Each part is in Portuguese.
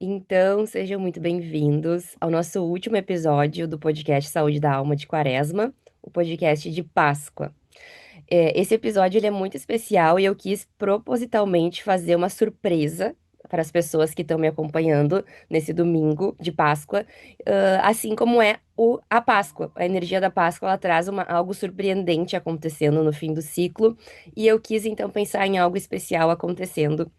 Então, sejam muito bem-vindos ao nosso último episódio do podcast Saúde da Alma de Quaresma, o podcast de Páscoa. Esse episódio ele é muito especial e eu quis propositalmente fazer uma surpresa para as pessoas que estão me acompanhando nesse domingo de Páscoa, assim como é a Páscoa. A energia da Páscoa ela traz algo surpreendente acontecendo no fim do ciclo e eu quis então pensar em algo especial acontecendo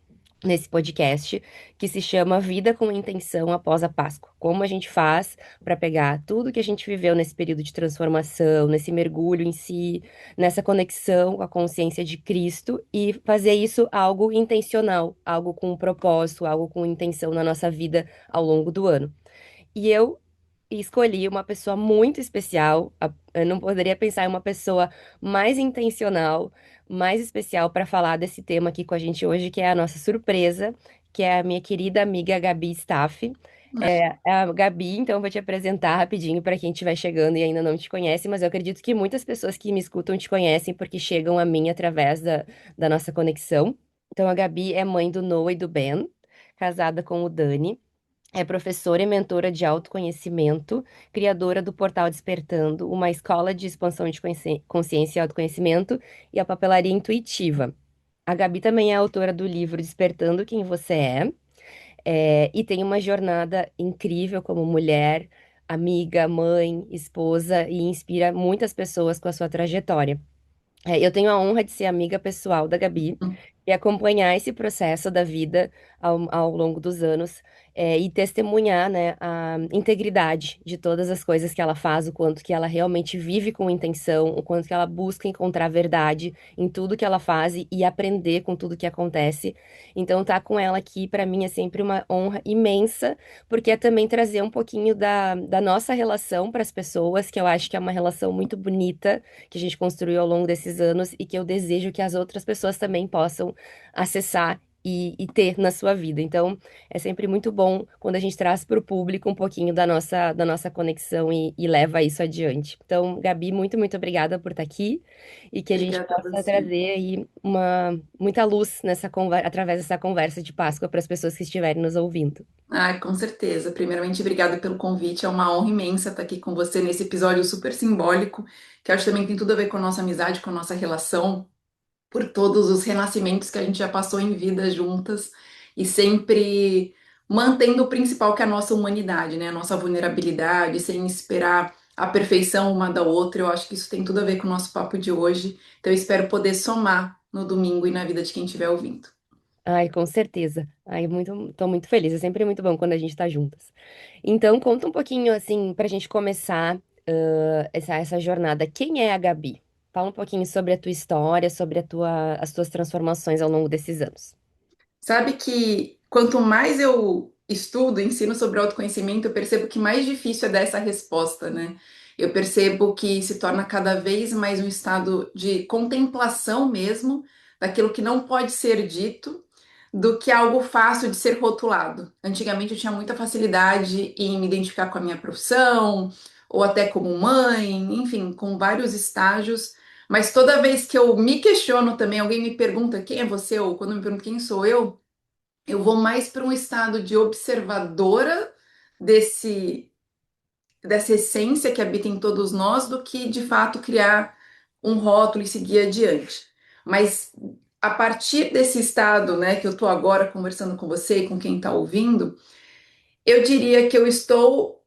nesse podcast, que se chama Vida com Intenção após a Páscoa. Como a gente faz para pegar tudo que a gente viveu nesse período de transformação, nesse mergulho em si, nessa conexão com a consciência de Cristo e fazer isso algo intencional, algo com um propósito, algo com intenção na nossa vida ao longo do ano. E eu escolhi uma pessoa muito especial. Eu não poderia pensar em uma pessoa mais intencional, mais especial para falar desse tema aqui com a gente hoje, que é a nossa surpresa, que é a minha querida amiga Gabi Staff. A Gabi, então, eu vou te apresentar rapidinho para quem estiver chegando e ainda não te conhece, mas eu acredito que muitas pessoas que me escutam te conhecem porque chegam a mim através da nossa conexão. Então, a Gabi é mãe do Noah e do Ben, casada com o Dani. É professora e mentora de autoconhecimento, criadora do Portal Despertando, uma escola de expansão de consciência e autoconhecimento e a papelaria intuitiva. A Gabi também é autora do livro Despertando Quem Você e tem uma jornada incrível como mulher, amiga, mãe, esposa e inspira muitas pessoas com a sua trajetória. Eu tenho a honra de ser amiga pessoal da Gabi e acompanhar esse processo da vida ao longo dos anos, e testemunhar, né, a integridade de todas as coisas que ela faz, o quanto que ela realmente vive com intenção, o quanto que ela busca encontrar verdade em tudo que ela faz e aprender com tudo que acontece. Então, estar com ela aqui, para mim, é sempre uma honra imensa, porque é também trazer um pouquinho da nossa relação para as pessoas, que eu acho que é uma relação muito bonita que a gente construiu ao longo desses anos e que eu desejo que as outras pessoas também possam acessar e ter na sua vida. Então, é sempre muito bom quando a gente traz para o público um pouquinho da nossa conexão e leva isso adiante. Então, Gabi, muito, muito obrigada por estar aqui e que a gente Obrigada a possa você. trazer aí muita luz através dessa conversa de Páscoa para as pessoas que estiverem nos ouvindo. Ah, com certeza. Primeiramente, obrigada pelo convite. É uma honra imensa estar aqui com você nesse episódio super simbólico, que eu acho também que tem tudo a ver com a nossa amizade, com a nossa relação, por todos os renascimentos que a gente já passou em vida juntas e sempre mantendo o principal que é a nossa humanidade, né? A nossa vulnerabilidade, sem esperar a perfeição uma da outra. Eu acho que isso tem tudo a ver com o nosso papo de hoje. Então, eu espero poder somar no domingo e na vida de quem estiver ouvindo. Ai, com certeza. Ai, tô muito feliz. É sempre muito bom quando a gente tá juntas. Então, conta um pouquinho, assim, pra gente começar, essa jornada. Quem é a Gabi? Fala um pouquinho sobre a tua história, sobre as tuas transformações ao longo desses anos. Sabe que quanto mais eu estudo, ensino sobre autoconhecimento, eu percebo que mais difícil é dar essa resposta, né? Eu percebo que se torna cada vez mais um estado de contemplação mesmo, daquilo que não pode ser dito, do que algo fácil de ser rotulado. Antigamente eu tinha muita facilidade em me identificar com a minha profissão, ou até como mãe, enfim, com vários estágios. Mas toda vez que eu me questiono também, alguém me pergunta quem é você, ou quando me pergunta quem sou eu vou mais para um estado de observadora desse, dessa essência que habita em todos nós do que de fato criar um rótulo e seguir adiante. Mas a partir desse estado, né, que eu estou agora conversando com você e com quem está ouvindo, eu diria que eu estou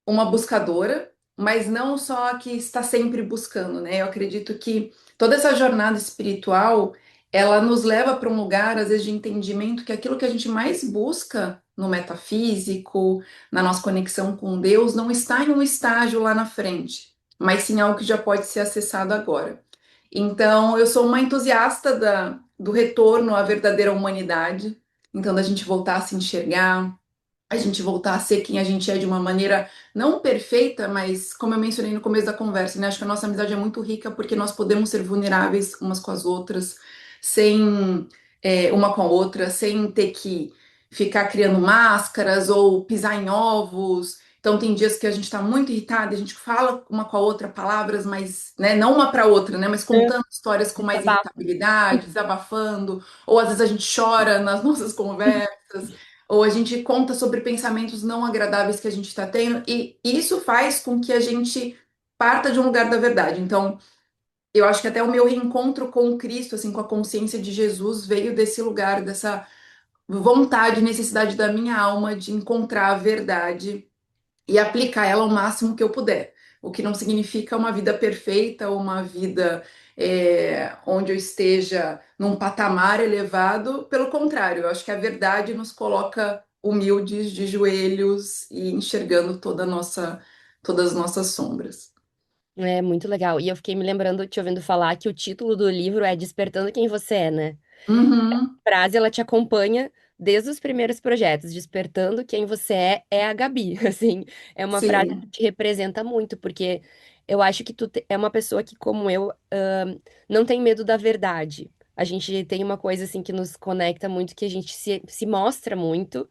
uma buscadora, mas não só a que está sempre buscando, né? Eu acredito que toda essa jornada espiritual, ela nos leva para um lugar, às vezes, de entendimento que aquilo que a gente mais busca no metafísico, na nossa conexão com Deus, não está em um estágio lá na frente, mas sim algo que já pode ser acessado agora. Então, eu sou uma entusiasta do retorno à verdadeira humanidade, então, da gente voltar a se enxergar, a gente voltar a ser quem a gente é de uma maneira não perfeita, mas como eu mencionei no começo da conversa, né? Acho que a nossa amizade é muito rica porque nós podemos ser vulneráveis umas com as outras, sem uma com a outra, sem ter que ficar criando máscaras ou pisar em ovos. Então tem dias que a gente está muito irritada, a gente fala uma com a outra palavras, mas né, não uma para outra, né? Mas É, contando histórias com mais desabafo. irritabilidade, desabafando, ou às vezes a gente chora nas nossas conversas ou a gente conta sobre pensamentos não agradáveis que a gente está tendo, e isso faz com que a gente parta de um lugar da verdade. Então, eu acho que até o meu reencontro com Cristo, assim, com a consciência de Jesus, veio desse lugar, dessa vontade, necessidade da minha alma de encontrar a verdade e aplicar ela ao máximo que eu puder. O que não significa uma vida perfeita ou uma vida onde eu esteja num patamar elevado. Pelo contrário, eu acho que a verdade nos coloca humildes, de joelhos e enxergando todas as nossas sombras. É muito legal. E eu fiquei me lembrando, te ouvindo falar, que o título do livro é Despertando Quem Você É, né? Uhum, Frase, ela te acompanha desde os primeiros projetos. Despertando quem você é a Gabi. Assim, é uma frase que sim, te representa muito, porque eu acho que é uma pessoa que, como eu, não tem medo da verdade. A gente tem uma coisa assim que nos conecta muito, que a gente se mostra muito,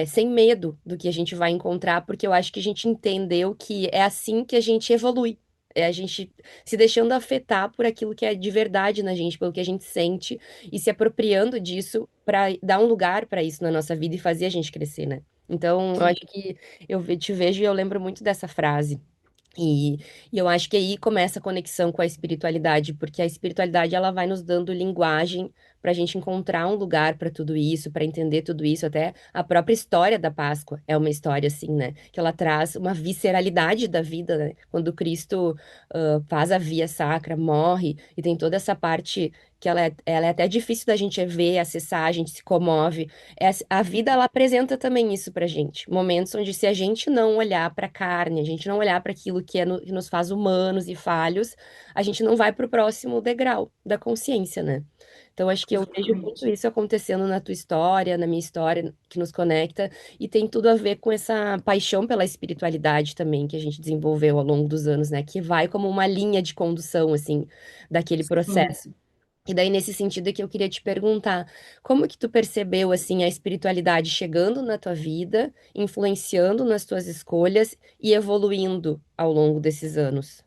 sem medo do que a gente vai encontrar, porque eu acho que a gente entendeu que é assim que a gente evolui. É a gente se deixando afetar por aquilo que é de verdade na gente, pelo que a gente sente e se apropriando disso para dar um lugar para isso na nossa vida e fazer a gente crescer, né? Então, eu sim, acho que te vejo e eu lembro muito dessa frase. E, e eu acho que aí começa a conexão com a espiritualidade, porque a espiritualidade ela vai nos dando linguagem para a gente encontrar um lugar para tudo isso, para entender tudo isso. Até a própria história da Páscoa é uma história assim, né? Que ela traz uma visceralidade da vida, né? Quando Cristo faz a via sacra, morre, e tem toda essa parte que ela é até difícil da gente ver, acessar, a gente se comove. A vida, ela apresenta também isso pra gente. Momentos onde, se a gente não olhar pra carne, a gente não olhar para aquilo que nos faz humanos e falhos, a gente não vai pro próximo degrau da consciência, né? Então, acho que eu vejo muito exatamente. isso acontecendo na tua história, na minha história, que nos conecta, e tem tudo a ver com essa paixão pela espiritualidade também, que a gente desenvolveu ao longo dos anos, né? Que vai como uma linha de condução, assim, daquele Sim. processo. E daí, nesse sentido, é que eu queria te perguntar, como que tu percebeu, assim, a espiritualidade chegando na tua vida, influenciando nas tuas escolhas e evoluindo ao longo desses anos?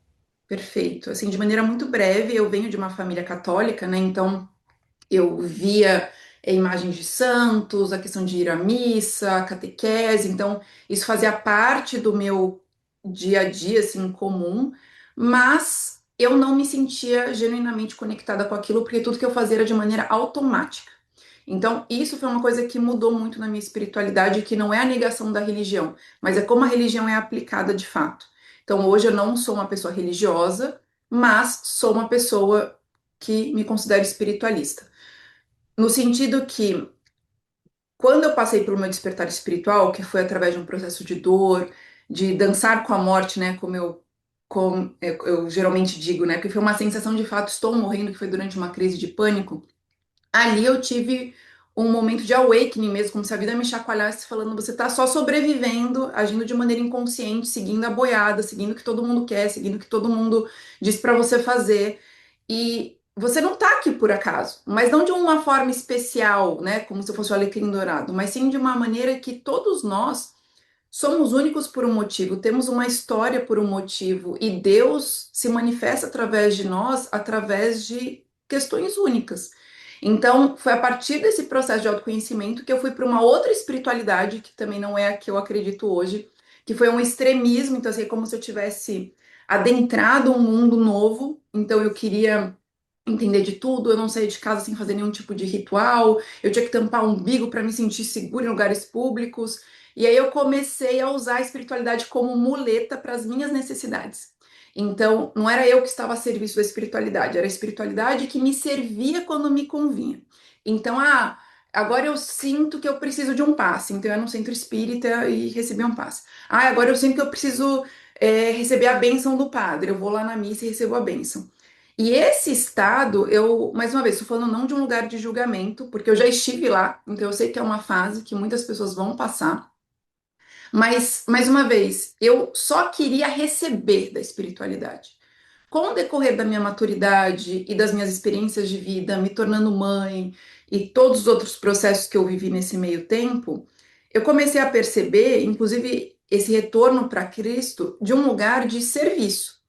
Perfeito. Assim, de maneira muito breve, eu venho de uma família católica, né? Então, eu via imagens de santos, a questão de ir à missa, a catequese, então isso fazia parte do meu dia a dia, assim, comum, mas eu não me sentia genuinamente conectada com aquilo, porque tudo que eu fazia era de maneira automática. Então, isso foi uma coisa que mudou muito na minha espiritualidade, que não é a negação da religião, mas é como a religião é aplicada de fato. Então, hoje eu não sou uma pessoa religiosa, mas sou uma pessoa que me considero espiritualista. No sentido que, quando eu passei pelo meu despertar espiritual, que foi através de um processo de dor, de dançar com a morte, né, como eu geralmente digo, né, porque foi uma sensação de fato, estou morrendo, que foi durante uma crise de pânico. Ali eu tive um momento de awakening mesmo, como se a vida me chacoalhasse, falando: você tá só sobrevivendo, agindo de maneira inconsciente, seguindo a boiada, seguindo o que todo mundo quer, seguindo o que todo mundo diz pra você fazer. E você não tá aqui por acaso, mas não de uma forma especial, né, como se fosse o alecrim dourado, mas sim de uma maneira que todos nós somos únicos por um motivo, temos uma história por um motivo, e Deus se manifesta através de nós, através de questões únicas. Então, foi a partir desse processo de autoconhecimento que eu fui para uma outra espiritualidade, que também não é a que eu acredito hoje, que foi um extremismo. Então, assim, é como se eu tivesse adentrado um mundo novo. Então, eu queria entender de tudo, eu não saía de casa sem fazer nenhum tipo de ritual, eu tinha que tampar o umbigo para me sentir segura em lugares públicos. E aí eu comecei a usar a espiritualidade como muleta para as minhas necessidades. Então, não era eu que estava a serviço da espiritualidade, era a espiritualidade que me servia quando me convinha. Então, agora eu sinto que eu preciso de um passe, então eu ia no centro espírita e recebi um passe. Agora eu sinto que eu preciso receber a bênção do padre, eu vou lá na missa e recebo a bênção. E esse estado, eu, mais uma vez, estou falando não de um lugar de julgamento, porque eu já estive lá, então eu sei que é uma fase que muitas pessoas vão passar. Mas, mais uma vez, eu só queria receber da espiritualidade. Com o decorrer da minha maturidade e das minhas experiências de vida, me tornando mãe e todos os outros processos que eu vivi nesse meio tempo, eu comecei a perceber, inclusive, esse retorno para Cristo de um lugar de serviço.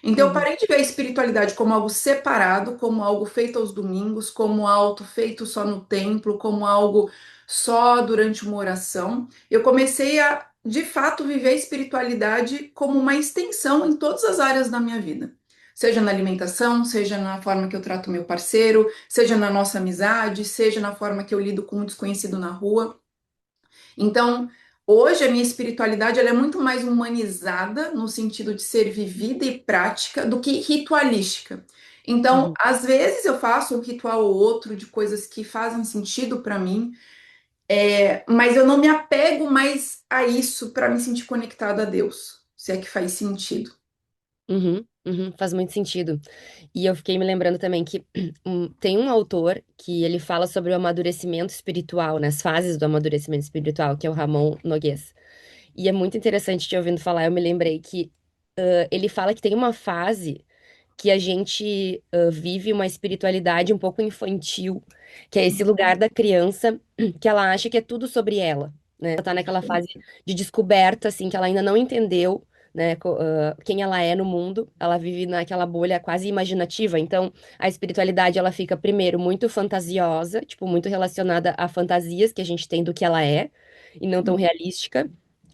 Então eu Uhum, parei de ver a espiritualidade como algo separado, como algo feito aos domingos, como algo feito só no templo, como algo só durante uma oração. Eu comecei a, de fato, viver a espiritualidade como uma extensão em todas as áreas da minha vida. Seja na alimentação, seja na forma que eu trato meu parceiro, seja na nossa amizade, seja na forma que eu lido com um desconhecido na rua. Então, hoje a minha espiritualidade ela é muito mais humanizada no sentido de ser vivida e prática do que ritualística. Então, uhum, às vezes eu faço um ritual ou outro de coisas que fazem sentido para mim, mas eu não me apego mais a isso para me sentir conectada a Deus, se é que faz sentido. faz muito sentido. E eu fiquei me lembrando também que tem um autor que ele fala sobre o amadurecimento espiritual, né, as fases do amadurecimento espiritual, que é o Ramon Noguês. E é muito interessante te ouvindo falar, eu me lembrei que ele fala que tem uma fase que a gente vive uma espiritualidade um pouco infantil, que é esse lugar da criança que ela acha que é tudo sobre ela, né? Ela tá naquela fase de descoberta, assim, que ela ainda não entendeu, né, quem ela é no mundo. Ela vive naquela bolha quase imaginativa. Então, a espiritualidade, ela fica, primeiro, muito fantasiosa, tipo, muito relacionada a fantasias que a gente tem do que ela é, e não tão realística,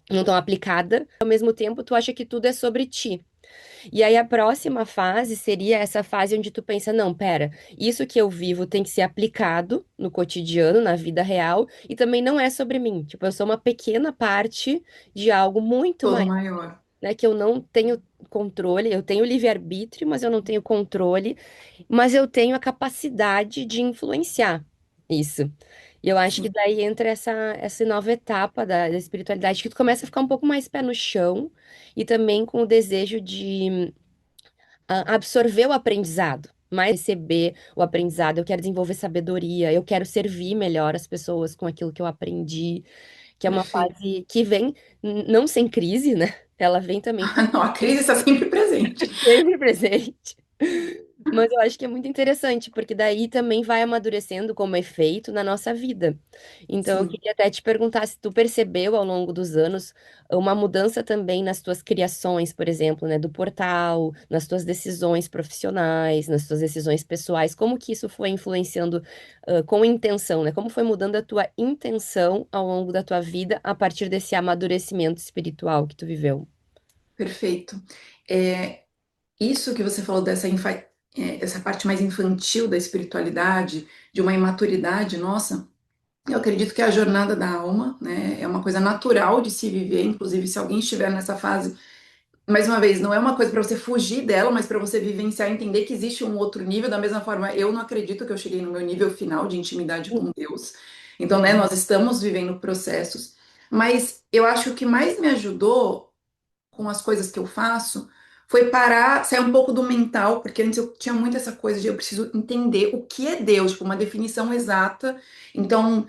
não tão aplicada. Ao mesmo tempo, tu acha que tudo é sobre ti. E aí a próxima fase seria essa fase onde tu pensa, não, pera, isso que eu vivo tem que ser aplicado no cotidiano, na vida real, e também não é sobre mim. Tipo, eu sou uma pequena parte de algo muito Todo maior, maior. né, que eu não tenho controle, eu tenho livre-arbítrio, mas eu não tenho controle, mas eu tenho a capacidade de influenciar isso. E eu acho que Sim. daí entra essa nova etapa da espiritualidade, que tu começa a ficar um pouco mais pé no chão, e também com o desejo de absorver o aprendizado, mais receber o aprendizado. Eu quero desenvolver sabedoria, eu quero servir melhor as pessoas com aquilo que eu aprendi, que é uma Perfeito. fase que vem não sem crise, né? Ela vem também Não, a crise está sempre presente. sempre presente. Mas eu acho que é muito interessante, porque daí também vai amadurecendo como efeito na nossa vida. Então, eu Sim. queria até te perguntar se tu percebeu ao longo dos anos uma mudança também nas tuas criações, por exemplo, né, do portal, nas tuas decisões profissionais, nas tuas decisões pessoais, como que isso foi influenciando, com intenção, né? Como foi mudando a tua intenção ao longo da tua vida a partir desse amadurecimento espiritual que tu viveu? Perfeito. É, isso que você falou essa parte mais infantil da espiritualidade, de uma imaturidade nossa, eu acredito que é a jornada da alma, né? É uma coisa natural de se viver, inclusive se alguém estiver nessa fase, mais uma vez, não é uma coisa para você fugir dela, mas para você vivenciar, entender que existe um outro nível. Da mesma forma, eu não acredito que eu cheguei no meu nível final de intimidade com Deus. Então, né, nós estamos vivendo processos, mas eu acho que o que mais me ajudou com as coisas que eu faço foi parar, sair um pouco do mental, porque antes eu tinha muito essa coisa de eu preciso entender o que é Deus, tipo, uma definição exata. Então,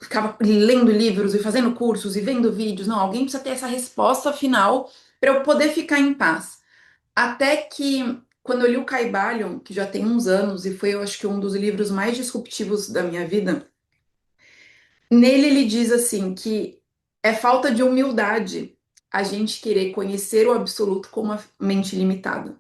ficava lendo livros e fazendo cursos e vendo vídeos. Não, alguém precisa ter essa resposta final para eu poder ficar em paz. Até que, quando eu li o Caibalion, que já tem uns anos, e foi, eu acho que, um dos livros mais disruptivos da minha vida, nele ele diz assim que é falta de humildade a gente querer conhecer o absoluto com uma mente limitada.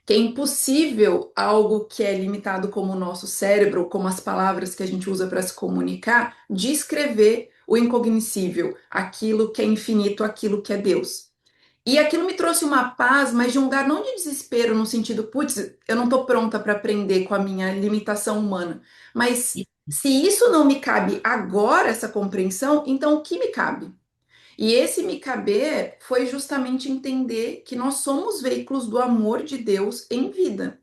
Que é impossível algo que é limitado como o nosso cérebro, como as palavras que a gente usa para se comunicar, descrever o incognoscível, aquilo que é infinito, aquilo que é Deus. E aquilo me trouxe uma paz, mas de um lugar não de desespero, no sentido, putz, eu não estou pronta para aprender com a minha limitação humana. Mas se isso não me cabe agora, essa compreensão, então o que me cabe? E esse me caber foi justamente entender que nós somos veículos do amor de Deus em vida.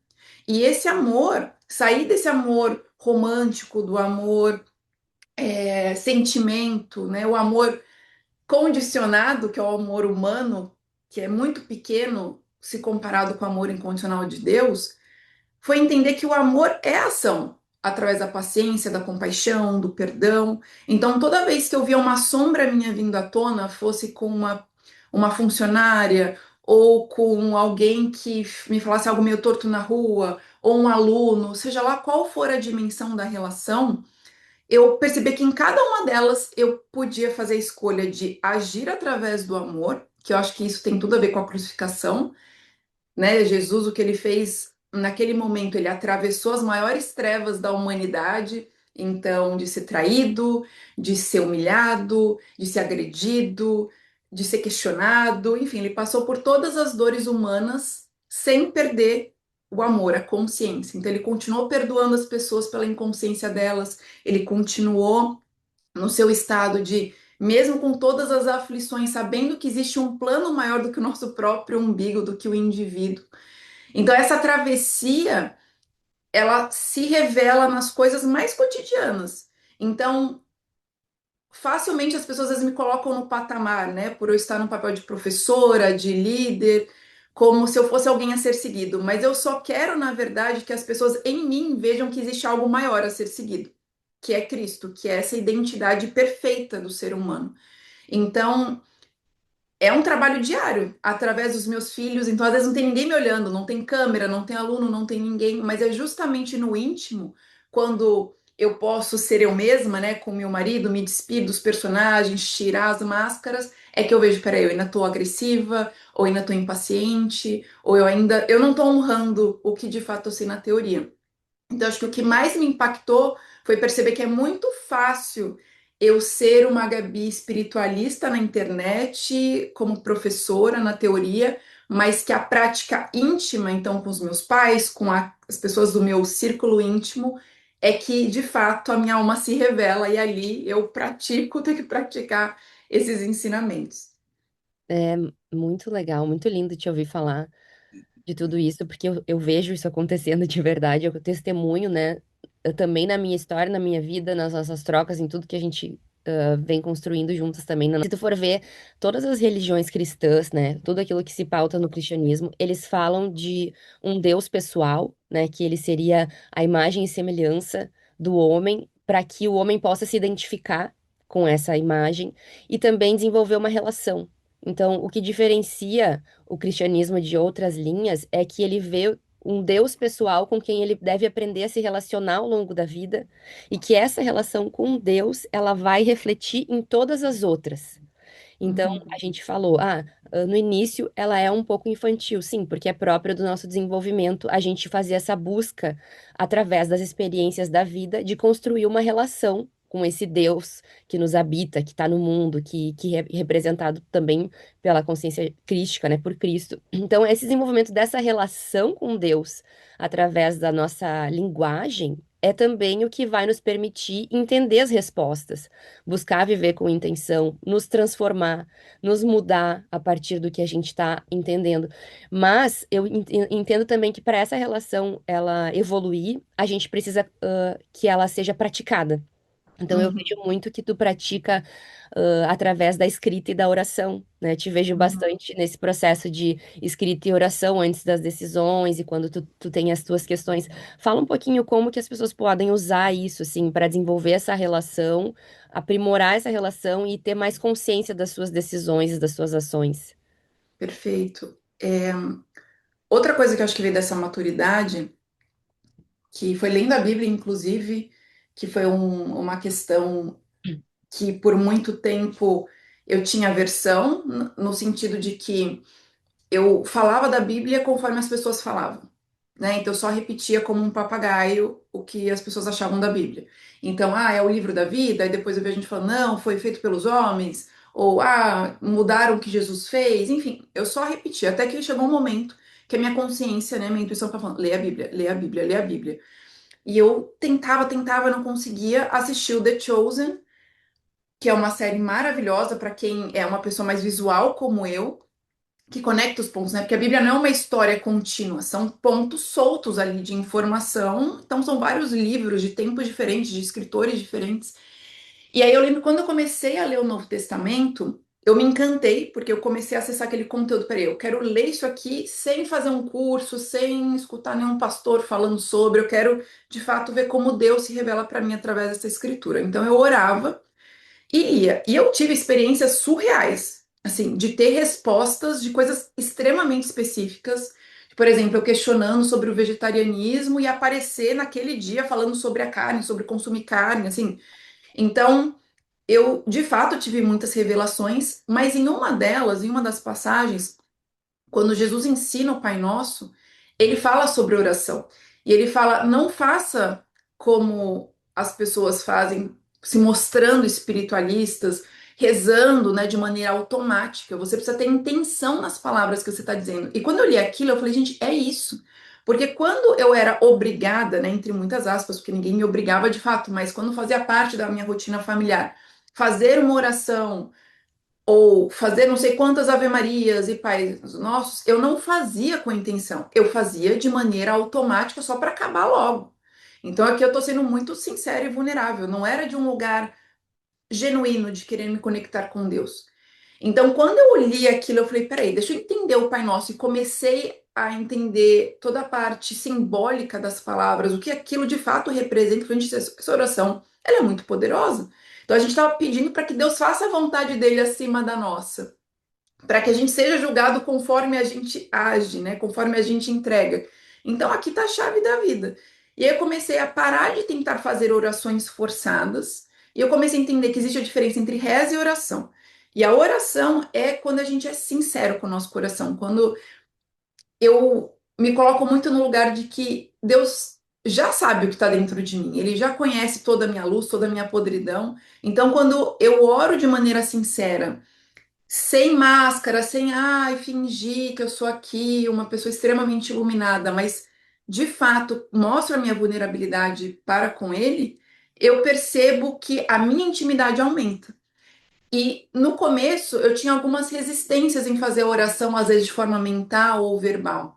E esse amor, sair desse amor romântico, do amor sentimento, né? O amor condicionado, que é o amor humano, que é muito pequeno se comparado com o amor incondicional de Deus, foi entender que o amor é ação, através da paciência, da compaixão, do perdão. Então, toda vez que eu via uma sombra minha vindo à tona, fosse com uma funcionária ou com alguém que me falasse algo meio torto na rua, ou um aluno, seja lá qual for a dimensão da relação, eu percebi que em cada uma delas eu podia fazer a escolha de agir através do amor, que eu acho que isso tem tudo a ver com a crucificação, né? Jesus, o que ele fez naquele momento, ele atravessou as maiores trevas da humanidade, então, de ser traído, de ser humilhado, de ser agredido, de ser questionado, enfim, ele passou por todas as dores humanas sem perder o amor, a consciência. Então, ele continuou perdoando as pessoas pela inconsciência delas, ele continuou no seu estado de, mesmo com todas as aflições, sabendo que existe um plano maior do que o nosso próprio umbigo, do que o indivíduo. Então, essa travessia, ela se revela nas coisas mais cotidianas. Então, facilmente as pessoas às vezes me colocam no patamar, né, por eu estar no papel de professora, de líder, como se eu fosse alguém a ser seguido, mas eu só quero, na verdade, que as pessoas em mim vejam que existe algo maior a ser seguido, que é Cristo, que é essa identidade perfeita do ser humano. Então, é um trabalho diário, através dos meus filhos. Então, às vezes, não tem ninguém me olhando, não tem câmera, não tem aluno, não tem ninguém, mas é justamente no íntimo, quando eu posso ser eu mesma, né, com meu marido, me despir dos personagens, tirar as máscaras, é que eu vejo, peraí, eu ainda tô agressiva, ou ainda tô impaciente, ou eu não tô honrando o que de fato eu sei na teoria. Então, acho que o que mais me impactou foi perceber que é muito fácil eu ser uma Gabi espiritualista na internet, como professora na teoria, mas que a prática íntima, então, com os meus pais, as pessoas do meu círculo íntimo, é que de fato a minha alma se revela e ali eu pratico, tenho que praticar esses ensinamentos. É muito legal, muito lindo te ouvir falar de tudo isso, porque eu vejo isso acontecendo de verdade, eu testemunho, né? Eu também na minha história, na minha vida, nas nossas trocas, em tudo que a gente vem construindo juntas também. Se tu for ver todas as religiões cristãs, né? Tudo aquilo que se pauta no cristianismo, eles falam de um Deus pessoal, né? Que ele seria a imagem e semelhança do homem, para que o homem possa se identificar com essa imagem e também desenvolver uma relação. Então, o que diferencia o cristianismo de outras linhas é que ele vê um Deus pessoal com quem ele deve aprender a se relacionar ao longo da vida e que essa relação com Deus, ela vai refletir em todas as outras. Então, a Uhum. gente falou, no início ela é um pouco infantil, sim, porque é próprio do nosso desenvolvimento a gente fazer essa busca através das experiências da vida de construir uma relação com esse Deus que nos habita, que está no mundo, que é representado também pela consciência crística, né, por Cristo. Então, esse desenvolvimento dessa relação com Deus através da nossa linguagem é também o que vai nos permitir entender as respostas, buscar viver com intenção, nos transformar, nos mudar a partir do que a gente está entendendo. Mas eu entendo também que para essa relação ela evoluir, a gente precisa que ela seja praticada. Então eu vejo Uhum. muito que tu pratica através da escrita e da oração, né? Te vejo Uhum. bastante nesse processo de escrita e oração antes das decisões e quando tu tem as tuas questões. Fala um pouquinho como que as pessoas podem usar isso, assim, para desenvolver essa relação, aprimorar essa relação e ter mais consciência das suas decisões e das suas ações. Perfeito. Outra coisa que eu acho que veio dessa maturidade, que foi lendo a Bíblia, inclusive, que foi uma questão que por muito tempo eu tinha aversão, no sentido de que eu falava da Bíblia conforme as pessoas falavam, né? Então eu só repetia como um papagaio o que as pessoas achavam da Bíblia. Então, é o livro da vida, e depois eu vejo gente falando, não, foi feito pelos homens, ou mudaram o que Jesus fez, enfim, eu só repetia, até que chegou um momento que a minha consciência, né, minha intuição estava falando, lê a Bíblia, lê a Bíblia, lê a Bíblia. E eu tentava, não conseguia assistir o The Chosen, que é uma série maravilhosa para quem é uma pessoa mais visual como eu, que conecta os pontos, né? Porque a Bíblia não é uma história contínua, são pontos soltos ali de informação. Então são vários livros de tempos diferentes, de escritores diferentes. E aí eu lembro quando eu comecei a ler o Novo Testamento, eu me encantei, porque eu comecei a acessar aquele conteúdo. Peraí, eu quero ler isso aqui sem fazer um curso, sem escutar nenhum pastor falando sobre. Eu quero, de fato, ver como Deus se revela para mim através dessa escritura. Então eu orava e ia. E eu tive experiências surreais, assim, de ter respostas de coisas extremamente específicas. Por exemplo, eu questionando sobre o vegetarianismo e aparecer naquele dia falando sobre a carne, sobre consumir carne, assim. Então, eu de fato tive muitas revelações, mas em uma delas, em uma das passagens, quando Jesus ensina o Pai Nosso, ele fala sobre oração. E ele fala: não faça como as pessoas fazem, se mostrando espiritualistas, rezando, né, de maneira automática. Você precisa ter intenção nas palavras que você está dizendo. E quando eu li aquilo, eu falei: gente, é isso. Porque quando eu era obrigada, né, entre muitas aspas, porque ninguém me obrigava de fato, mas quando fazia parte da minha rotina familiar, fazer uma oração ou fazer não sei quantas ave-marias e pais nossos, eu não fazia com intenção, eu fazia de maneira automática só para acabar logo. Então aqui eu tô sendo muito sincera e vulnerável, não era de um lugar genuíno de querer me conectar com Deus. Então quando eu li aquilo, eu falei, peraí, deixa eu entender o Pai Nosso e comecei a entender toda a parte simbólica das palavras, o que aquilo de fato representa. Falei, gente, essa oração, ela é muito poderosa. Então a gente estava pedindo para que Deus faça a vontade dele acima da nossa, para que a gente seja julgado conforme a gente age, né? Conforme a gente entrega. Então aqui está a chave da vida. E aí eu comecei a parar de tentar fazer orações forçadas, e eu comecei a entender que existe a diferença entre reza e oração. E a oração é quando a gente é sincero com o nosso coração, quando eu me coloco muito no lugar de que Deus já sabe o que está dentro de mim, Ele já conhece toda a minha luz, toda a minha podridão. Então, quando eu oro de maneira sincera, sem máscara, sem ai, fingir que eu sou aqui uma pessoa extremamente iluminada, mas de fato mostro a minha vulnerabilidade para com Ele, eu percebo que a minha intimidade aumenta. E no começo eu tinha algumas resistências em fazer a oração, às vezes de forma mental ou verbal.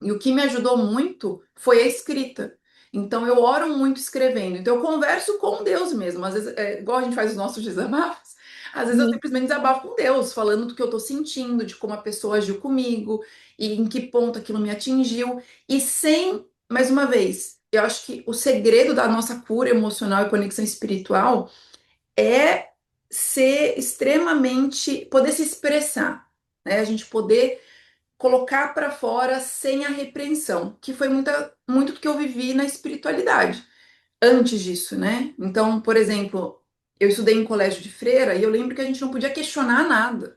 E o que me ajudou muito foi a escrita. Então eu oro muito escrevendo. Então eu converso com Deus mesmo. Às vezes, igual a gente faz os nossos desabafos, às vezes eu Uhum. simplesmente desabafo com Deus, falando do que eu tô sentindo, de como a pessoa agiu comigo e em que ponto aquilo me atingiu. E sem, mais uma vez, eu acho que o segredo da nossa cura emocional e conexão espiritual é ser extremamente, poder se expressar, né? A gente poder colocar para fora sem a repreensão, que foi muito do que eu vivi na espiritualidade antes disso, né? Então, por exemplo, eu estudei em colégio de freira e eu lembro que a gente não podia questionar nada.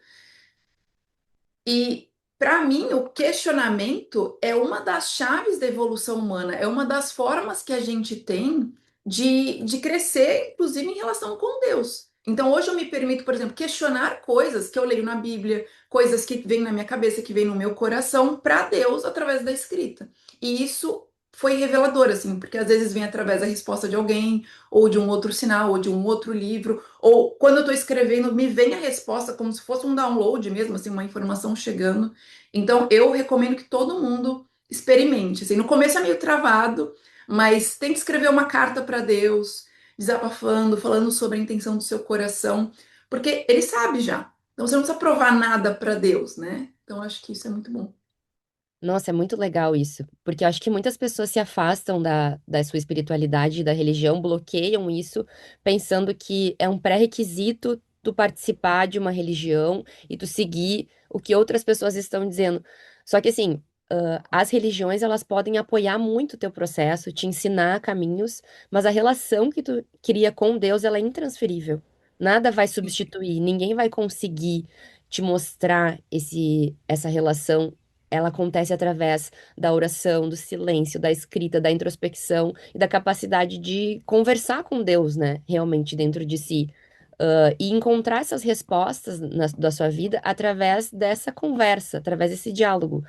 E para mim, o questionamento é uma das chaves da evolução humana, é uma das formas que a gente tem de crescer, inclusive em relação com Deus. Então, hoje eu me permito, por exemplo, questionar coisas que eu leio na Bíblia, coisas que vêm na minha cabeça, que vêm no meu coração, para Deus através da escrita. E isso foi revelador, assim, porque às vezes vem através da resposta de alguém, ou de um outro sinal, ou de um outro livro, ou quando eu estou escrevendo, me vem a resposta como se fosse um download mesmo, assim, uma informação chegando. Então, eu recomendo que todo mundo experimente. Assim, no começo é meio travado, mas tem que escrever uma carta para Deus, desabafando, falando sobre a intenção do seu coração, porque Ele sabe já. Então, você não precisa provar nada para Deus, né? Então, acho que isso é muito bom. Nossa, é muito legal isso, porque eu acho que muitas pessoas se afastam da sua espiritualidade, da religião, bloqueiam isso, pensando que é um pré-requisito tu participar de uma religião e tu seguir o que outras pessoas estão dizendo. Só que assim, as religiões elas podem apoiar muito o teu processo, te ensinar caminhos, mas a relação que tu cria com Deus, ela é intransferível. Nada vai substituir, ninguém vai conseguir te mostrar essa relação. Ela acontece através da oração, do silêncio, da escrita, da introspecção e da capacidade de conversar com Deus, né? Realmente dentro de si. E encontrar essas respostas da sua vida através dessa conversa, através desse diálogo.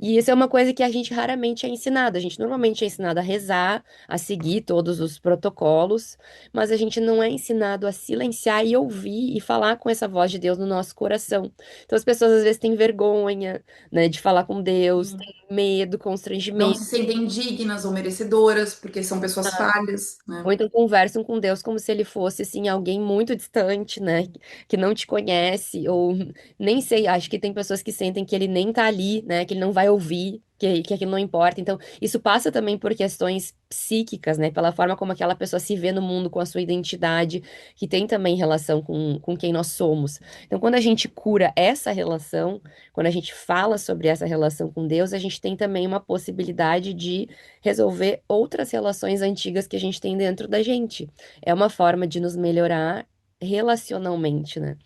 E isso é uma coisa que a gente raramente é ensinado. A gente normalmente é ensinado a rezar, a seguir todos os protocolos, mas a gente não é ensinado a silenciar e ouvir e falar com essa voz de Deus no nosso coração. Então as pessoas às vezes têm vergonha, né, de falar com Deus, têm medo, Não constrangimento. se sentem dignas ou merecedoras, porque são pessoas falhas, né? Ou então conversam com Deus como se ele fosse, assim, alguém muito distante, né? Que não te conhece, ou nem sei, acho que tem pessoas que sentem que ele nem tá ali, né? Que ele não vai ouvir, que aquilo não importa. Então, isso passa também por questões psíquicas, né? Pela forma como aquela pessoa se vê no mundo, com a sua identidade, que tem também relação com quem nós somos. Então, quando a gente cura essa relação, quando a gente fala sobre essa relação com Deus, a gente tem também uma possibilidade de resolver outras relações antigas que a gente tem dentro da gente. É uma forma de nos melhorar relacionalmente, né?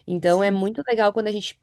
Então é Sim. muito legal quando a gente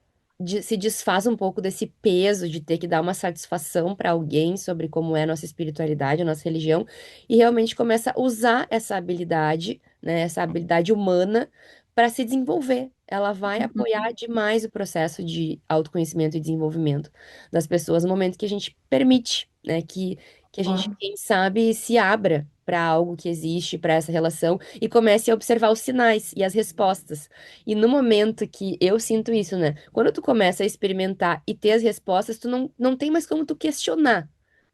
se desfaz um pouco desse peso de ter que dar uma satisfação para alguém sobre como é a nossa espiritualidade, a nossa religião, e realmente começa a usar essa habilidade, né, essa habilidade humana para se desenvolver. Ela vai apoiar demais o processo de autoconhecimento e desenvolvimento das pessoas no momento que a gente permite, né, que a gente, Concordo. quem sabe, se abra para algo que existe, para essa relação e comece a observar os sinais e as respostas. E no momento que eu sinto isso, né? Quando tu começa a experimentar e ter as respostas, tu não tem mais como tu questionar,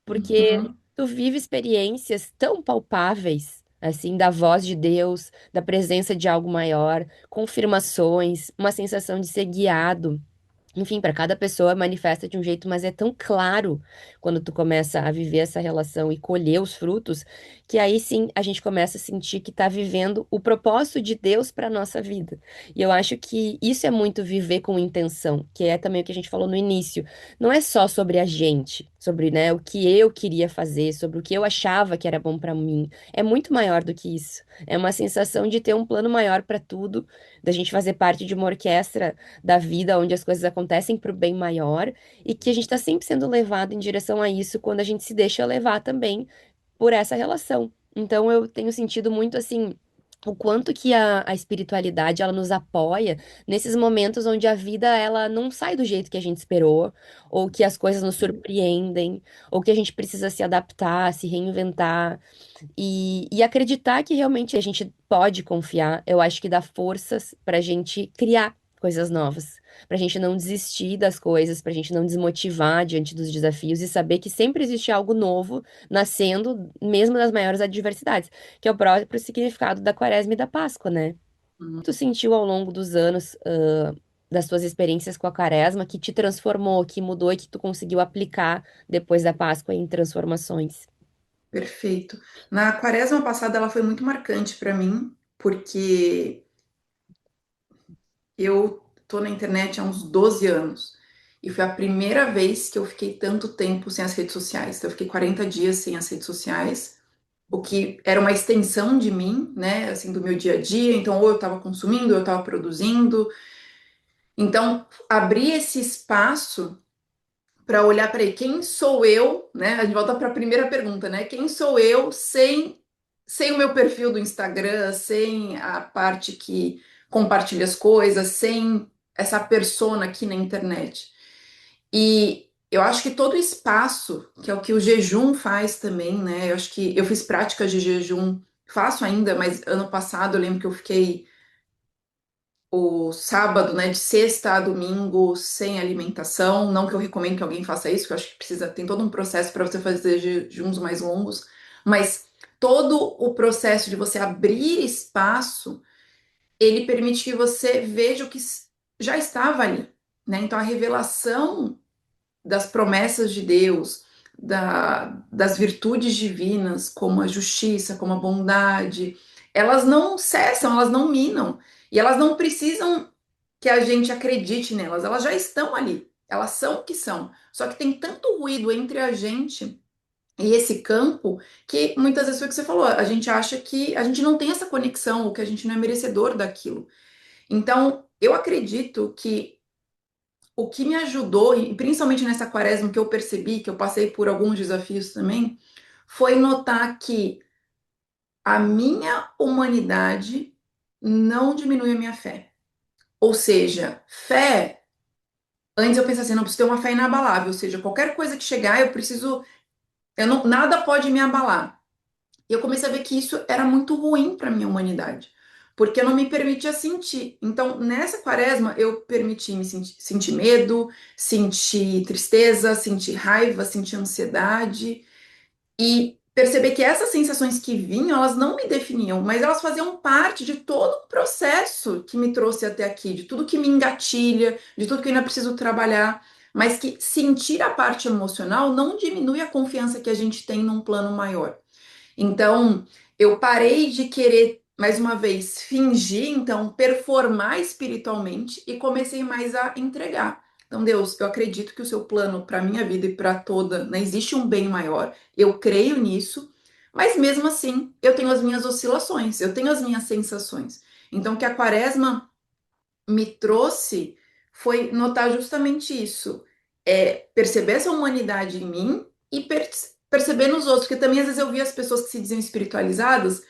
porque Uhum. tu vive experiências tão palpáveis, assim, da voz de Deus, da presença de algo maior, confirmações, uma sensação de ser guiado. Enfim, para cada pessoa manifesta de um jeito, mas é tão claro quando tu começa a viver essa relação e colher os frutos, que aí sim a gente começa a sentir que está vivendo o propósito de Deus para nossa vida. E eu acho que isso é muito viver com intenção, que é também o que a gente falou no início. Não é só sobre a gente, sobre, né, o que eu queria fazer, sobre o que eu achava que era bom para mim. É muito maior do que isso. É uma sensação de ter um plano maior para tudo, da gente fazer parte de uma orquestra da vida, onde as coisas acontecem para o bem maior e que a gente está sempre sendo levado em direção a isso quando a gente se deixa levar também por essa relação. Então eu tenho sentido muito assim. O quanto que a espiritualidade ela nos apoia nesses momentos onde a vida ela não sai do jeito que a gente esperou, ou que as coisas nos surpreendem, ou que a gente precisa se adaptar, se reinventar e acreditar que realmente a gente pode confiar. Eu acho que dá forças para a gente criar coisas novas, para a gente não desistir das coisas, para a gente não desmotivar diante dos desafios e saber que sempre existe algo novo nascendo, mesmo das maiores adversidades, que é o próprio significado da Quaresma e da Páscoa, né? Tu sentiu ao longo dos anos, das tuas experiências com a Quaresma, que te transformou, que mudou e que tu conseguiu aplicar depois da Páscoa em transformações? Perfeito. Na quaresma passada ela foi muito marcante para mim, porque eu tô na internet há uns 12 anos e foi a primeira vez que eu fiquei tanto tempo sem as redes sociais. Então, eu fiquei 40 dias sem as redes sociais, o que era uma extensão de mim, né, assim, do meu dia a dia. Então, ou eu estava consumindo, ou eu estava produzindo. Então, abrir esse espaço para olhar para aí, quem sou eu, né? A gente volta para a primeira pergunta, né? Quem sou eu sem o meu perfil do Instagram, sem a parte que compartilha as coisas, sem essa persona aqui na internet. E eu acho que todo espaço, que é o que o jejum faz também, né? Eu acho que eu fiz práticas de jejum, faço ainda, mas ano passado eu lembro que eu fiquei o sábado, né, de sexta a domingo, sem alimentação. Não que eu recomendo que alguém faça isso, que eu acho que precisa, tem todo um processo para você fazer jejuns mais longos, mas todo o processo de você abrir espaço, ele permite que você veja o que já estava ali, né? Então a revelação das promessas de Deus, das virtudes divinas, como a justiça, como a bondade, elas não cessam, elas não minam, e elas não precisam que a gente acredite nelas, elas já estão ali, elas são o que são. Só que tem tanto ruído entre a gente e esse campo que muitas vezes foi o que você falou, a gente acha que a gente não tem essa conexão, ou que a gente não é merecedor daquilo. Então, eu acredito que o que me ajudou, e principalmente nessa quaresma que eu percebi, que eu passei por alguns desafios também, foi notar que a minha humanidade não diminui a minha fé. Ou seja, fé, antes eu pensava assim, não preciso ter uma fé inabalável, ou seja, qualquer coisa que chegar, eu preciso, eu não, nada pode me abalar. E eu comecei a ver que isso era muito ruim para minha humanidade, porque eu não me permitia sentir. Então, nessa quaresma, eu permiti me sentir medo, sentir tristeza, sentir raiva, sentir ansiedade e perceber que essas sensações que vinham, elas não me definiam, mas elas faziam parte de todo o processo que me trouxe até aqui, de tudo que me engatilha, de tudo que eu ainda preciso trabalhar. Mas que sentir a parte emocional não diminui a confiança que a gente tem num plano maior. Então, eu parei de querer, mais uma vez, fingir, então, performar espiritualmente e comecei mais a entregar. Então, Deus, eu acredito que o seu plano para minha vida e para toda, né, existe um bem maior. Eu creio nisso, mas mesmo assim, eu tenho as minhas oscilações, eu tenho as minhas sensações. Então, o que a quaresma me trouxe foi notar justamente isso, perceber essa humanidade em mim e perceber nos outros, porque também às vezes eu via as pessoas que se diziam espiritualizadas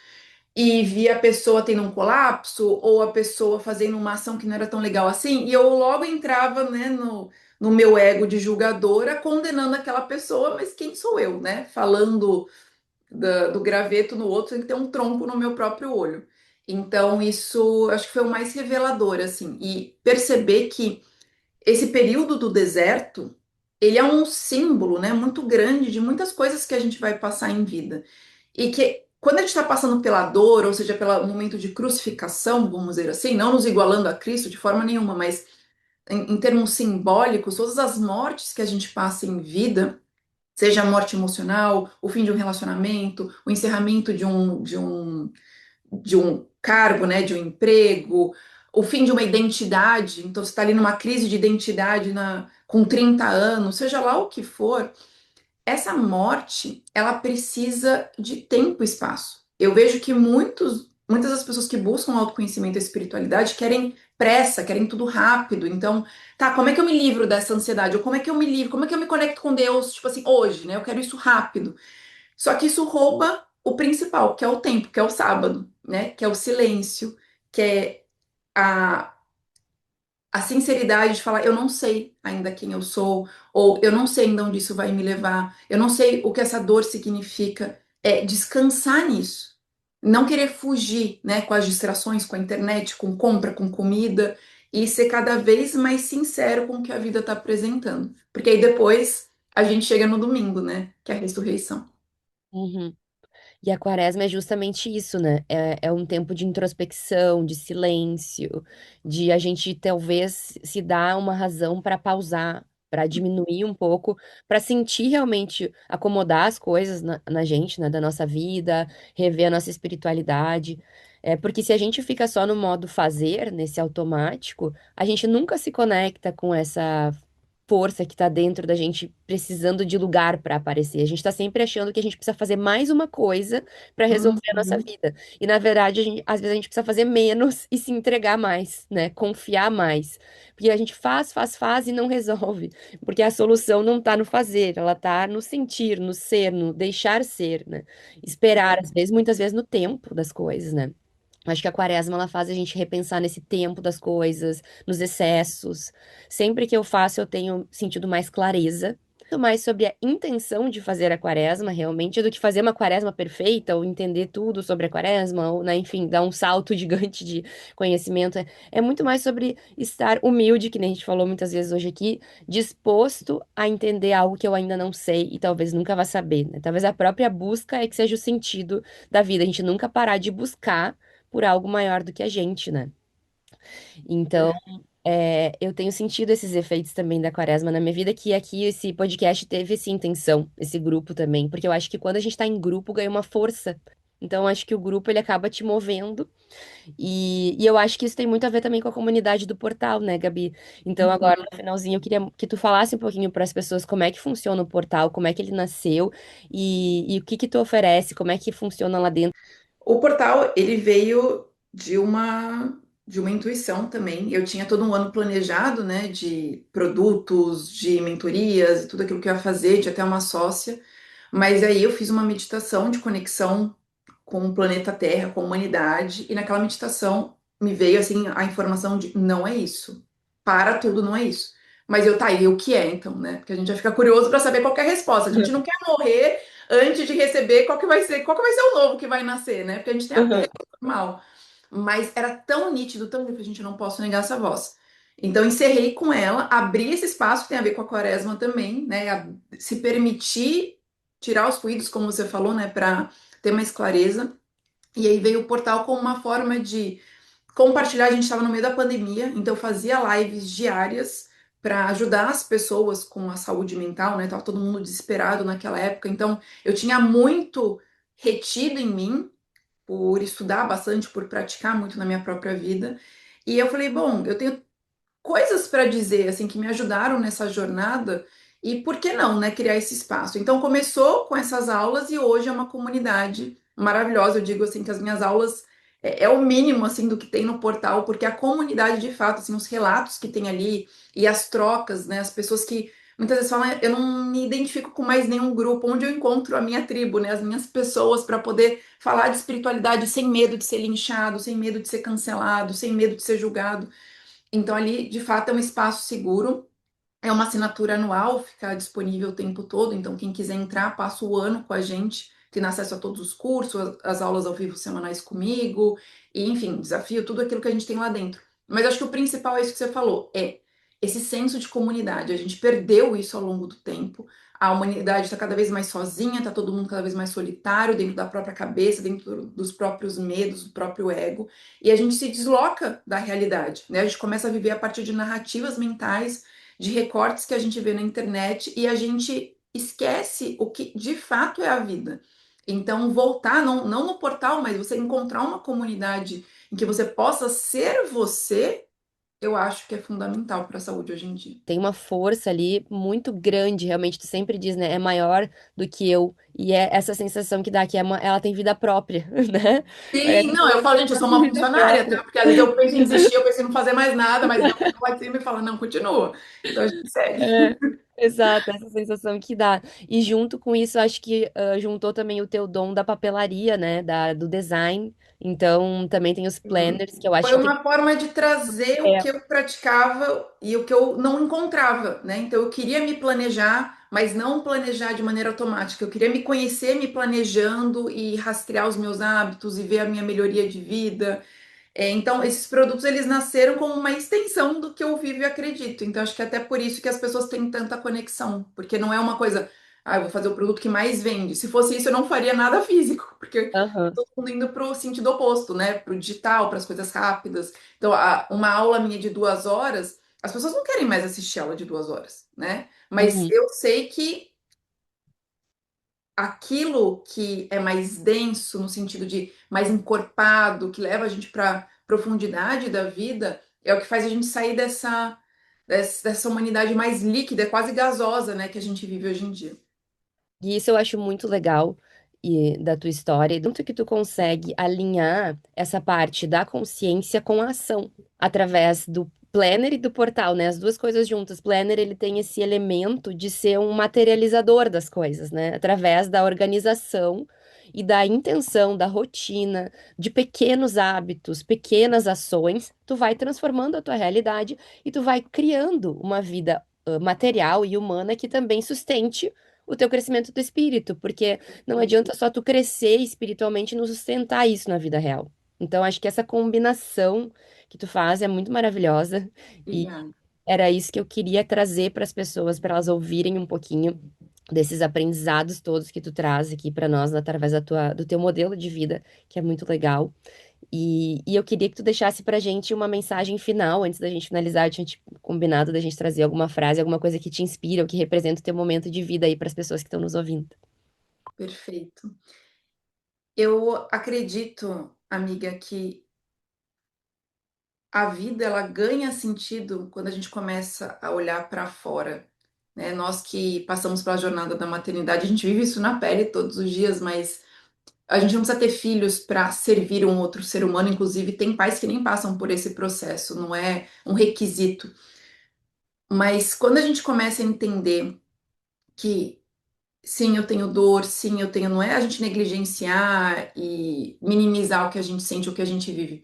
e via a pessoa tendo um colapso ou a pessoa fazendo uma ação que não era tão legal assim, e eu logo entrava, né, no meu ego de julgadora, condenando aquela pessoa, mas quem sou eu, né? Falando do graveto no outro, tem que ter um tronco no meu próprio olho. Então, isso acho que foi o mais revelador, assim, e perceber que esse período do deserto, ele é um símbolo, né, muito grande de muitas coisas que a gente vai passar em vida. E que quando a gente está passando pela dor, ou seja, pelo momento de crucificação, vamos dizer assim, não nos igualando a Cristo de forma nenhuma, mas em termos simbólicos, todas as mortes que a gente passa em vida, seja a morte emocional, o fim de um relacionamento, o encerramento de um cargo, né, de um emprego, o fim de uma identidade, então você está ali numa crise de identidade com 30 anos, seja lá o que for, essa morte, ela precisa de tempo e espaço. Eu vejo que muitas das pessoas que buscam autoconhecimento e espiritualidade querem pressa, querem tudo rápido. Então, tá, como é que eu me livro dessa ansiedade? Ou como é que eu me livro? Como é que eu me conecto com Deus, tipo assim, hoje, né? Eu quero isso rápido. Só que isso rouba o principal, que é o tempo, que é o sábado, né? Que é o silêncio, que é a a sinceridade de falar, eu não sei ainda quem eu sou, ou eu não sei ainda onde isso vai me levar, eu não sei o que essa dor significa, é descansar nisso. Não querer fugir, né, com as distrações, com a internet, com compra, com comida, e ser cada vez mais sincero com o que a vida está apresentando. Porque aí depois a gente chega no domingo, né, que é a ressurreição. Uhum. E a quaresma é justamente isso, né? É um tempo de introspecção, de silêncio, de a gente talvez se dar uma razão para pausar, para diminuir um pouco, para sentir realmente acomodar as coisas na gente, né, da nossa vida, rever a nossa espiritualidade. É, porque se a gente fica só no modo fazer, nesse automático, a gente nunca se conecta com essa força que tá dentro da gente precisando de lugar para aparecer. A gente tá sempre achando que a gente precisa fazer mais uma coisa para resolver a nossa Uhum. vida. E na verdade, às vezes a gente precisa fazer menos e se entregar mais, né? Confiar mais. Porque a gente faz, faz, faz e não resolve. Porque a solução não tá no fazer, ela tá no sentir, no ser, no deixar ser, né? Esperar, às vezes, muitas vezes no tempo das coisas, né? Acho que a quaresma ela faz a gente repensar nesse tempo das coisas, nos excessos. Sempre que eu faço, eu tenho sentido mais clareza, muito mais sobre a intenção de fazer a quaresma, realmente, do que fazer uma quaresma perfeita, ou entender tudo sobre a quaresma, ou, né, enfim, dar um salto gigante de conhecimento. É muito mais sobre estar humilde, que nem a gente falou muitas vezes hoje aqui, disposto a entender algo que eu ainda não sei e talvez nunca vá saber, né? Talvez a própria busca é que seja o sentido da vida, a gente nunca parar de buscar por algo maior do que a gente, né? Então, eu tenho sentido esses efeitos também da quaresma na minha vida, que aqui esse podcast teve essa intenção, esse grupo também, porque eu acho que quando a gente tá em grupo, ganha uma força. Então, eu acho que o grupo ele acaba te movendo, e eu acho que isso tem muito a ver também com a comunidade do portal, né, Gabi? Então, agora no finalzinho, eu queria que tu falasse um pouquinho para as pessoas como é que funciona o portal, como é que ele nasceu e o que que tu oferece, como é que funciona lá dentro. O portal, ele veio de uma intuição também. Eu tinha todo um ano planejado, né, de produtos, de mentorias, e tudo aquilo que eu ia fazer, tinha até uma sócia. Mas aí eu fiz uma meditação de conexão com o planeta Terra, com a humanidade, e naquela meditação me veio assim a informação de não é isso. Para tudo, não é isso. Mas eu tá aí, o que é então, né? Porque a gente já fica curioso para saber qual que é a resposta. A gente não quer morrer antes de receber qual que vai ser o novo que vai nascer, né? Porque a gente tem apego normal. Mas era tão nítido, tão nítido, a gente não posso negar essa voz. Então encerrei com ela, abri esse espaço que tem a ver com a quaresma também, né? Se permitir tirar os ruídos, como você falou, né? Para ter mais clareza. E aí veio o portal como uma forma de compartilhar. A gente estava no meio da pandemia, então eu fazia lives diárias para ajudar as pessoas com a saúde mental, né? Tava todo mundo desesperado naquela época, então eu tinha muito retido em mim por estudar bastante, por praticar muito na minha própria vida. E eu falei, bom, eu tenho coisas para dizer assim que me ajudaram nessa jornada e por que não, né, criar esse espaço. Então começou com essas aulas e hoje é uma comunidade maravilhosa. Eu digo assim que as minhas aulas é o mínimo assim do que tem no portal, porque a comunidade de fato, assim, os relatos que tem ali e as trocas, né, as pessoas que muitas vezes falam, eu não me identifico com mais nenhum grupo, onde eu encontro a minha tribo, né, as minhas pessoas para poder falar de espiritualidade sem medo de ser linchado, sem medo de ser cancelado, sem medo de ser julgado. Então ali, de fato, é um espaço seguro. É uma assinatura anual, fica disponível o tempo todo, então quem quiser entrar, passa o ano com a gente, tendo acesso a todos os cursos, as aulas ao vivo semanais comigo, e enfim, desafio, tudo aquilo que a gente tem lá dentro. Mas acho que o principal é isso que você falou, é esse senso de comunidade. A gente perdeu isso ao longo do tempo. A humanidade está cada vez mais sozinha, está todo mundo cada vez mais solitário, dentro da própria cabeça, dentro dos próprios medos, do próprio ego, e a gente se desloca da realidade, né? A gente começa a viver a partir de narrativas mentais, de recortes que a gente vê na internet e a gente esquece o que de fato é a vida. Então, voltar, não no portal, mas você encontrar uma comunidade em que você possa ser você, eu acho que é fundamental para a saúde hoje em dia. Tem uma força ali muito grande, realmente, tu sempre diz, né? É maior do que eu. E é essa sensação que dá, que ela tem vida própria, né? Sim, Parece que não, eu falo, gente, eu ela sou tem uma vida funcionária, tá? própria. Porque às vezes eu penso em desistir, eu penso em não fazer mais nada, mas Deus lá de cima e fala, não, continua. Então a gente segue. É, exato, essa sensação que dá. E junto com isso, acho que juntou também o teu dom da papelaria, né? Do design. Então, também tem os planners, que eu Foi acho que. uma forma de trazer o É, que eu praticava e o que eu não encontrava, né? Então eu queria me planejar, mas não planejar de maneira automática. Eu queria me conhecer me planejando e rastrear os meus hábitos e ver a minha melhoria de vida. Então esses produtos eles nasceram como uma extensão do que eu vivo e acredito. Então acho que é até por isso que as pessoas têm tanta conexão, porque não é uma coisa, ah, eu vou fazer o produto que mais vende. Se fosse isso, eu não faria nada físico, porque aham, todo mundo indo para o sentido oposto, né? Para o digital, para as coisas rápidas. Então, uma aula minha de 2 horas, as pessoas não querem mais assistir aula de 2 horas, né? Mas uhum. eu sei que aquilo que é mais denso, no sentido de mais encorpado, que leva a gente para profundidade da vida, é o que faz a gente sair dessa humanidade mais líquida, quase gasosa, né? Que a gente vive hoje em dia. E isso eu acho muito legal da tua história, e tanto que tu consegue alinhar essa parte da consciência com a ação, através do planner e do portal, né? As duas coisas juntas. Planner, ele tem esse elemento de ser um materializador das coisas, né? Através da organização e da intenção, da rotina, de pequenos hábitos, pequenas ações, tu vai transformando a tua realidade e tu vai criando uma vida material e humana que também sustente o teu crescimento do espírito, porque não adianta só tu crescer espiritualmente e não sustentar isso na vida real. Então, acho que essa combinação que tu faz é muito maravilhosa e Obrigada. era isso que eu queria trazer para as pessoas, para elas ouvirem um pouquinho desses aprendizados todos que tu traz aqui para nós através do teu modelo de vida, que é muito legal. E eu queria que tu deixasse pra gente uma mensagem final, antes da gente finalizar. Eu tinha combinado da gente trazer alguma frase, alguma coisa que te inspira ou que representa o teu momento de vida aí para as pessoas que estão nos ouvindo. Perfeito. Eu acredito, amiga, que a vida ela ganha sentido quando a gente começa a olhar para fora, né? Nós que passamos pela jornada da maternidade, a gente vive isso na pele todos os dias, mas a gente não precisa ter filhos para servir um outro ser humano. Inclusive, tem pais que nem passam por esse processo, não é um requisito. Mas quando a gente começa a entender que sim, eu tenho dor, sim, eu tenho, não é a gente negligenciar e minimizar o que a gente sente, o que a gente vive,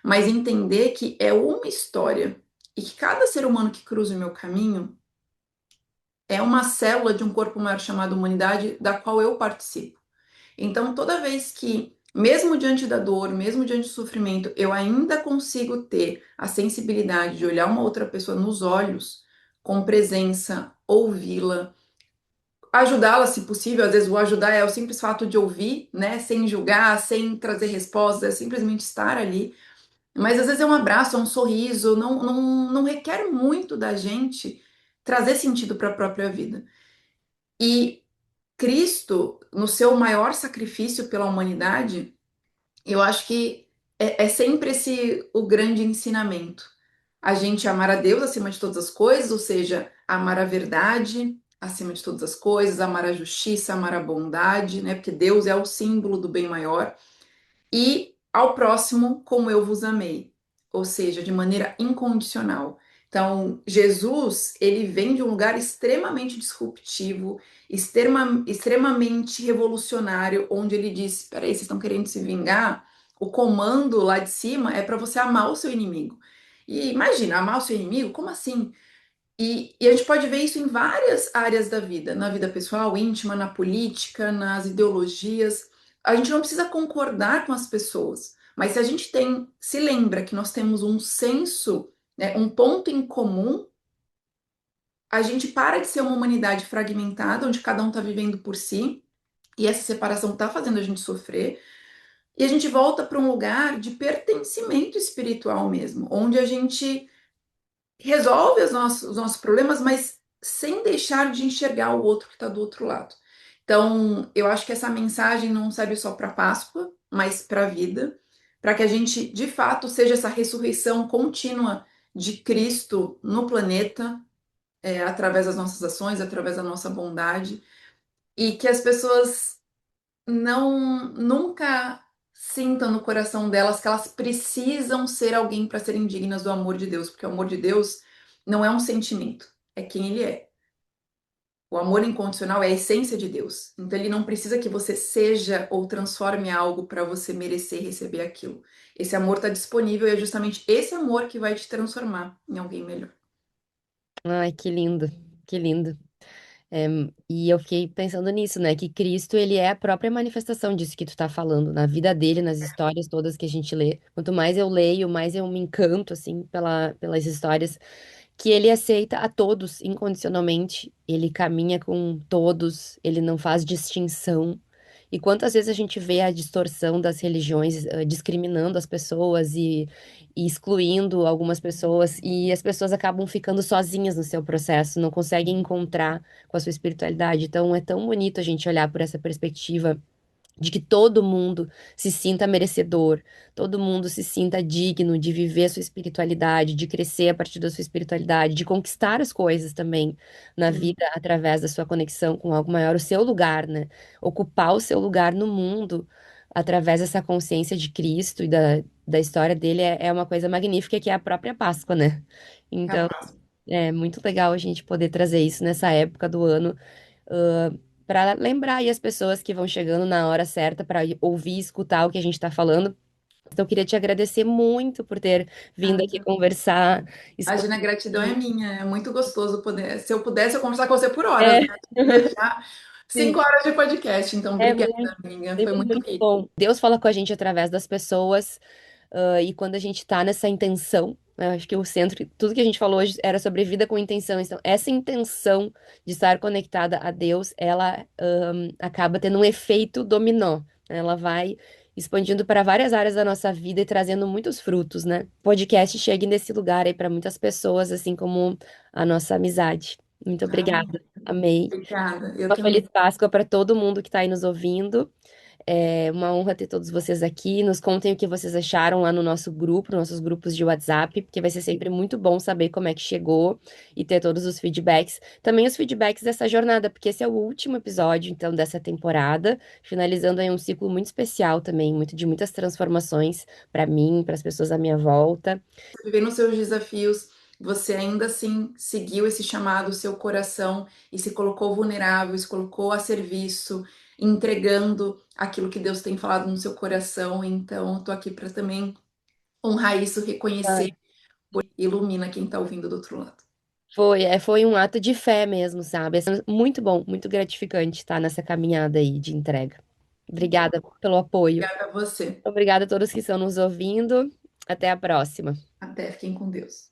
mas entender que é uma história e que cada ser humano que cruza o meu caminho é uma célula de um corpo maior chamado humanidade, da qual eu participo. Então, toda vez que, mesmo diante da dor, mesmo diante do sofrimento, eu ainda consigo ter a sensibilidade de olhar uma outra pessoa nos olhos, com presença, ouvi-la, ajudá-la se possível. Às vezes o ajudar é o simples fato de ouvir, né, sem julgar, sem trazer respostas, é simplesmente estar ali. Mas às vezes é um abraço, é um sorriso, não requer muito da gente trazer sentido para a própria vida. E Cristo, no seu maior sacrifício pela humanidade, eu acho que é sempre esse o grande ensinamento. A gente amar a Deus acima de todas as coisas, ou seja, amar a verdade acima de todas as coisas, amar a justiça, amar a bondade, né? Porque Deus é o símbolo do bem maior. E ao próximo como eu vos amei, ou seja, de maneira incondicional. Então, Jesus, ele vem de um lugar extremamente disruptivo, extremamente revolucionário, onde ele diz: peraí, vocês estão querendo se vingar? O comando lá de cima é para você amar o seu inimigo. E imagina, amar o seu inimigo? Como assim? E a gente pode ver isso em várias áreas da vida, na vida pessoal, íntima, na política, nas ideologias. A gente não precisa concordar com as pessoas, mas se a gente se lembra que nós temos um senso, né, um ponto em comum, a gente para de ser uma humanidade fragmentada, onde cada um está vivendo por si, e essa separação está fazendo a gente sofrer, e a gente volta para um lugar de pertencimento espiritual mesmo, onde a gente resolve os nossos problemas, mas sem deixar de enxergar o outro que está do outro lado. Então, eu acho que essa mensagem não serve só para Páscoa, mas para a vida, para que a gente, de fato, seja essa ressurreição contínua de Cristo no planeta, através das nossas ações, através da nossa bondade, e que as pessoas não nunca sintam no coração delas que elas precisam ser alguém para serem dignas do amor de Deus, porque o amor de Deus não é um sentimento, é quem ele é. O amor incondicional é a essência de Deus. Então ele não precisa que você seja ou transforme algo para você merecer receber aquilo. Esse amor está disponível e é justamente esse amor que vai te transformar em alguém melhor. Ai, que lindo, que lindo. É, e eu fiquei pensando nisso, né? Que Cristo, ele é a própria manifestação disso que tu tá falando, na vida dele, nas histórias todas que a gente lê. Quanto mais eu leio, mais eu me encanto, assim, pelas histórias, que ele aceita a todos incondicionalmente, ele caminha com todos, ele não faz distinção. E quantas vezes a gente vê a distorção das religiões, discriminando as pessoas e excluindo algumas pessoas, e as pessoas acabam ficando sozinhas no seu processo, não conseguem encontrar com a sua espiritualidade. Então é tão bonito a gente olhar por essa perspectiva de que todo mundo se sinta merecedor, todo mundo se sinta digno de viver a sua espiritualidade, de crescer a partir da sua espiritualidade, de conquistar as coisas também na Sim, vida através da sua conexão com algo maior, o seu lugar, né? Ocupar o seu lugar no mundo através dessa consciência de Cristo e da história dele é uma coisa magnífica que é a própria Páscoa, né? Então, capaz. é muito legal a gente poder trazer isso nessa época do ano, para lembrar aí as pessoas que vão chegando na hora certa para ouvir e escutar o que a gente está falando. Então, eu queria te agradecer muito por ter vindo aqui conversar, Imagina, a expandir. gratidão é minha, é muito gostoso poder. Se eu pudesse, eu conversar com você por horas, É, né? Deixar sim, 5 horas de podcast. Então, é obrigada, muito, amiga. Foi sempre muito muito rico. bom. Deus fala com a gente através das pessoas. E quando a gente tá nessa intenção, eu acho que o centro, tudo que a gente falou hoje era sobre vida com intenção. Então, essa intenção de estar conectada a Deus, ela acaba tendo um efeito dominó, né? Ela vai expandindo para várias áreas da nossa vida e trazendo muitos frutos, né? O podcast chegue nesse lugar aí para muitas pessoas, assim como a nossa amizade. Muito Amém. obrigada. Amei. Obrigada. Eu Uma feliz também. Páscoa para todo mundo que está aí nos ouvindo. É uma honra ter todos vocês aqui. Nos contem o que vocês acharam lá no nosso grupo, nossos grupos de WhatsApp, porque vai ser sempre muito bom saber como é que chegou e ter todos os feedbacks. Também os feedbacks dessa jornada, porque esse é o último episódio, então, dessa temporada, finalizando aí um ciclo muito especial também, muito de muitas transformações para mim, para as pessoas à minha volta. Vivendo os seus desafios, você ainda assim seguiu esse chamado, seu coração, e se colocou vulnerável, se colocou a serviço, entregando aquilo que Deus tem falado no seu coração. Então, estou aqui para também honrar isso, reconhecer, Ai, ilumina quem está ouvindo do outro lado. foi um ato de fé mesmo, sabe? É muito bom, muito gratificante estar nessa caminhada aí de entrega. Que bom. Obrigada pelo apoio. Obrigada a você. Obrigada a todos que estão nos ouvindo. Até a próxima. Até, fiquem com Deus.